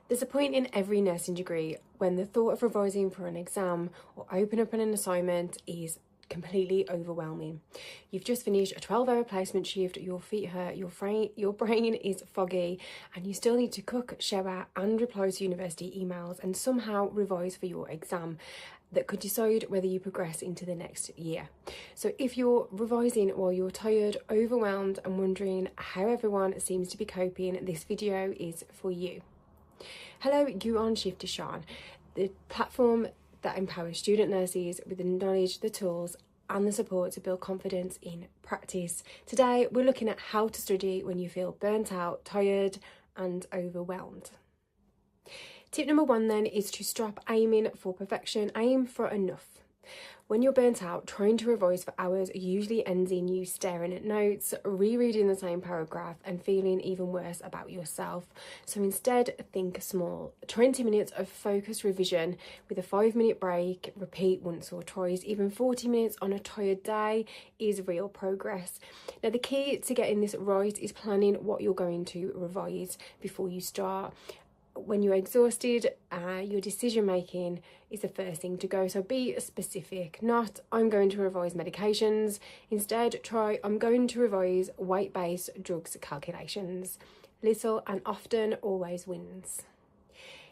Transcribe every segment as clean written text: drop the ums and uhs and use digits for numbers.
There's a point in every nursing degree when the thought of revising for an exam or open up on an assignment is completely overwhelming. You've just finished a 12-hour placement shift, your feet hurt, your brain is foggy, and you still need to cook, shower and reply to university emails and somehow revise for your exam that could decide whether you progress into the next year. So if you're revising while you're tired, overwhelmed and wondering how everyone seems to be coping, this video is for you. Hello, you on Shift to Shine, the platform that empowers student nurses with the knowledge, the tools and the support to build confidence in practice. Today we're looking at how to study when you feel burnt out, tired and overwhelmed. Tip number 1 then is to stop aiming for perfection, aim for enough. When you're burnt out, trying to revise for hours usually ends in you staring at notes, rereading the same paragraph and feeling even worse about yourself. So instead, think small. 20 minutes of focused revision with a 5-minute break, repeat once or twice, even 40 minutes on a tired day is real progress. Now, the key to getting this right is planning what you're going to revise before you start. When you're exhausted, your decision making is the first thing to go. So be specific, not I'm going to revise medications. Instead, try I'm going to revise weight-based drugs calculations. Little and often always wins.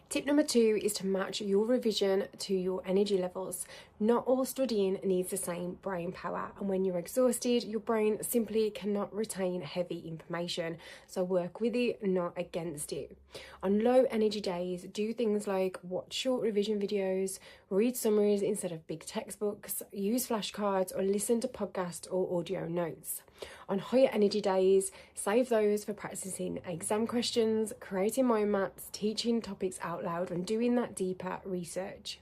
Tip number 2 is to match your revision to your energy levels. Not all studying needs the same brain power, and when you're exhausted, your brain simply cannot retain heavy information. So work with it, not against it. On low energy days, do things like watch short revision videos, read summaries instead of big textbooks, use flashcards or listen to podcasts or audio notes. On higher energy days, save those for practicing exam questions, creating mind maps, teaching topics out loud and doing that deeper research.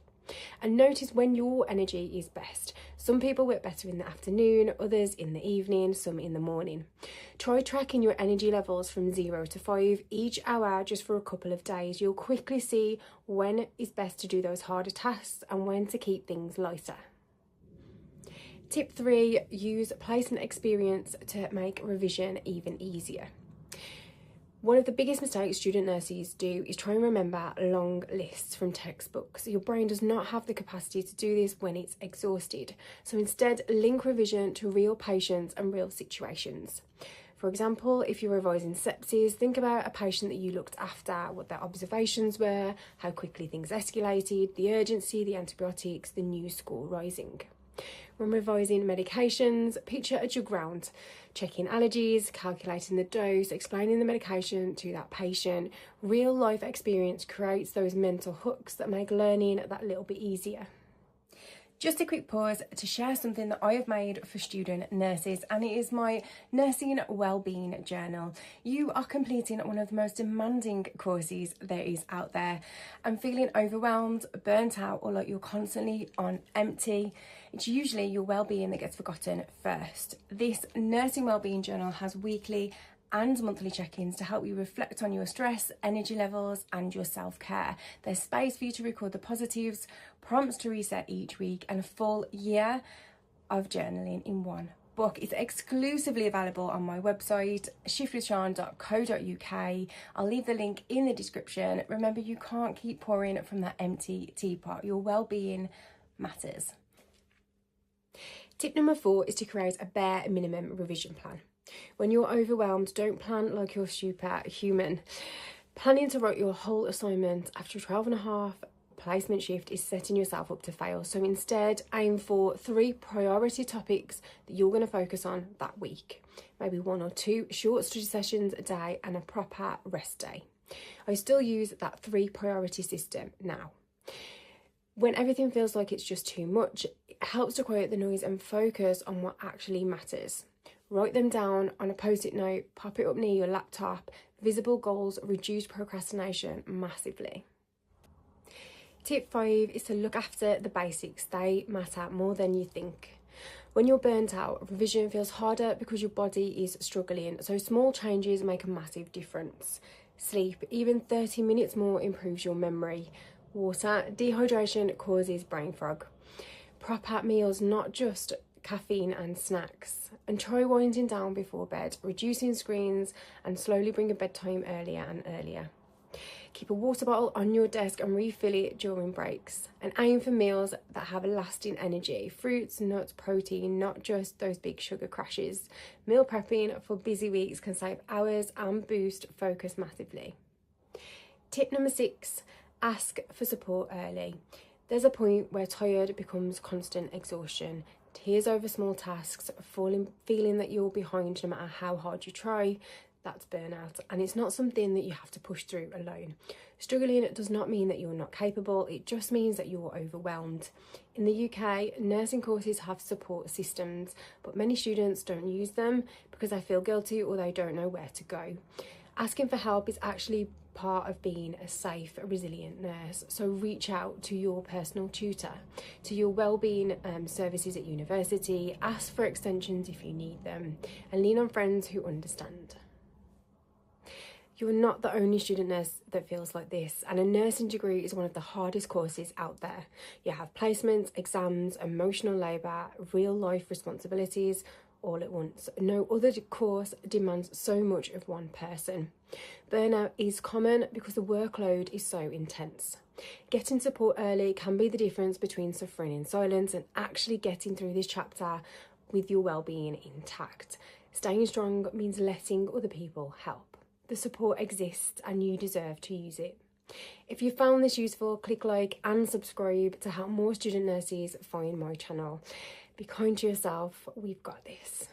And notice when your energy is best. Some people work better in the afternoon, others in the evening, some in the morning. Try tracking your energy levels from 0 to 5 each hour just for a couple of days. You'll quickly see when it's best to do those harder tasks and when to keep things lighter. Tip 3, use placement experience to make revision even easier. One of the biggest mistakes student nurses do is try and remember long lists from textbooks. Your brain does not have the capacity to do this when it's exhausted. So instead, link revision to real patients and real situations. For example, if you're revising sepsis, think about a patient that you looked after, what their observations were, how quickly things escalated, the urgency, the antibiotics, the new score rising. When revising medications, picture a jug round, checking allergies, calculating the dose, explaining the medication to that patient. Real life experience creates those mental hooks that make learning that little bit easier. Just a quick pause to share something that I have made for student nurses, and it is my nursing wellbeing journal. You are completing one of the most demanding courses there is out there and feeling overwhelmed, burnt out, or like you're constantly on empty. It's usually your wellbeing that gets forgotten first. This nursing wellbeing journal has weekly and monthly check-ins to help you reflect on your stress, energy levels and your self-care. There's space for you to record the positives, prompts to reset each week and a full year of journaling in one book. It's exclusively available on my website, shiftwithshawn.co.uk. I'll leave the link in the description. Remember, you can't keep pouring from that empty teapot. Your well-being matters. Tip number 4 is to create a bare minimum revision plan. When you're overwhelmed, don't plan like you're superhuman. Planning to write your whole assignment after a 12.5 placement shift is setting yourself up to fail. So instead, aim for 3 priority topics that you're going to focus on that week. Maybe 1 or 2 short study sessions a day and a proper rest day. I still use that 3 priority system now. When everything feels like it's just too much, it helps to quiet the noise and focus on what actually matters. Write them down on a post-it note, pop it up near your laptop. Visible goals reduce procrastination massively. Tip 5 is to look after the basics. They matter more than you think. When you're burnt out, revision feels harder because your body is struggling, so small changes make a massive difference. Sleep, even 30 minutes more improves your memory. Water, dehydration causes brain fog. Proper meals, not just caffeine and snacks. And try winding down before bed, reducing screens and slowly bring a bedtime earlier and earlier. Keep a water bottle on your desk and refill it during breaks. And aim for meals that have a lasting energy. Fruits, nuts, protein, not just those big sugar crashes. Meal prepping for busy weeks can save hours and boost focus massively. Tip number 6, ask for support early. There's a point where tired becomes constant exhaustion. Tears over small tasks, feeling that you're behind no matter how hard you try, that's burnout, and it's not something that you have to push through alone. Struggling does not mean that you're not capable, it just means that you're overwhelmed. In the UK, nursing courses have support systems, but many students don't use them because they feel guilty or they don't know where to go. Asking for help is actually part of being a safe, resilient nurse. So reach out to your personal tutor, to your wellbeing services at university, ask for extensions if you need them, and lean on friends who understand. You're not the only student nurse that feels like this, and a nursing degree is one of the hardest courses out there. You have placements, exams, emotional labour, real life responsibilities all at once. No other course demands so much of one person. Burnout is common because the workload is so intense. Getting support early can be the difference between suffering in silence and actually getting through this chapter with your well-being intact. Staying strong means letting other people help. The support exists and you deserve to use it. If you found this useful, click like and subscribe to help more student nurses find my channel. Be kind to yourself, we've got this.